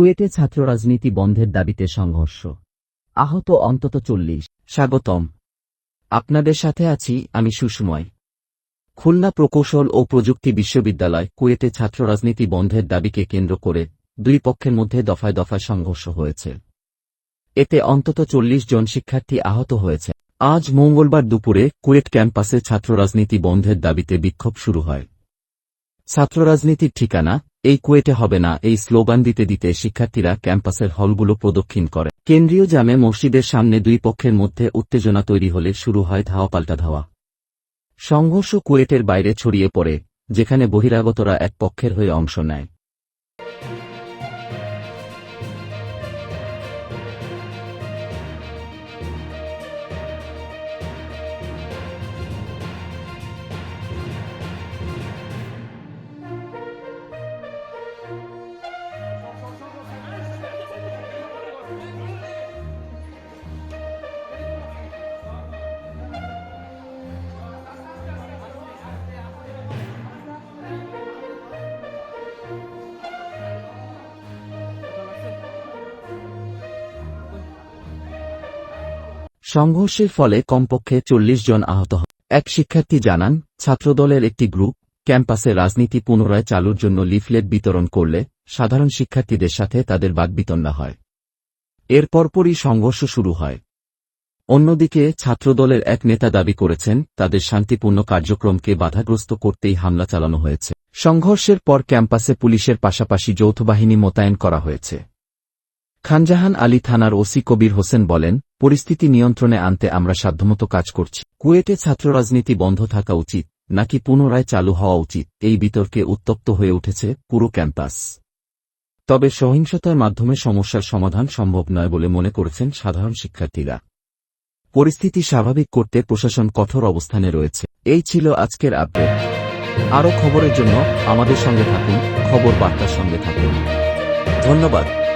কুয়েটে ছাত্র রাজনীতি বন্ধের দাবিতে সংঘর্ষ, আহত অন্তত 40। স্বাগতম, আপনাদের সাথে আছি আমি সুষময়। খুলনা প্রকৌশল ও প্রযুক্তি বিশ্ববিদ্যালয় কুয়েটে ছাত্র রাজনীতি বন্ধের দাবিকে কেন্দ্র করে দুই পক্ষের মধ্যে দফায় দফায় সংঘর্ষ হয়েছে। এতে অন্তত 40 জন শিক্ষার্থী আহত হয়েছে। আজ মঙ্গলবার দুপুরে কুয়েট ক্যাম্পাসে ছাত্র রাজনীতি বন্ধের দাবিতে বিক্ষোভ শুরু হয়। ছাত্র রাজনীতির ঠিকানা এই কুয়েটে হবে না, এই স্লোগান দিতে দিতে শিক্ষার্থীরা ক্যাম্পাসের হলগুলো প্রদক্ষিণ করে। কেন্দ্রীয় জামে মসজিদের সামনে দুই পক্ষের মধ্যে উত্তেজনা তৈরি হলে শুরু হয় ধাওয়া পাল্টা ধাওয়া। সংঘর্ষ কুয়েটের বাইরে ছড়িয়ে পড়ে, যেখানে বহিরাগতরা এক পক্ষের হয়ে অংশ নেয়। সংঘর্ষের ফলে কমপক্ষে 40 জন আহত হয়। এক শিক্ষার্থী জানান, ছাত্রদলের একটি গ্রুপ ক্যাম্পাসে রাজনীতি পুনরায় চালুর জন্য লিফলেট বিতরণ করলে সাধারণ শিক্ষার্থীদের সাথে তাদের বাকবিতণ্ডা হয়। এর পরপরই সংঘর্ষ শুরু হয়। অন্যদিকে ছাত্রদলের এক নেতা দাবি করেছেন, তাদের শান্তিপূর্ণ কার্যক্রমকে বাধাগ্রস্ত করতেই হামলা চালানো হয়েছে। সংঘর্ষের পর ক্যাম্পাসে পুলিশের পাশাপাশি যৌথবাহিনী মোতায়েন করা হয়েছে। খানজাহান আলী থানার ওসি কবির হোসেন বলেন, পরিস্থিতি নিয়ন্ত্রণে আনতে আমরা সাধ্যমতো কাজ করছি। কুয়েটে ছাত্র রাজনীতি বন্ধ থাকা উচিত নাকি পুনরায় চালু হওয়া উচিত, এই বিতর্কে উত্তপ্ত হয়ে উঠেছে পুরো ক্যাম্পাস। তবে সহিংসতার মাধ্যমে সমস্যার সমাধান সম্ভব নয় বলে মনে করেছেন সাধারণ শিক্ষার্থীরা। পরিস্থিতি স্বাভাবিক করতে প্রশাসন কঠোর অবস্থানে রয়েছে। এই ছিল আজকের আপডেট। আরও খবরের জন্য আমাদের সঙ্গে থাকুন, খবর বার্তার সঙ্গে থাকুন। ধন্যবাদ।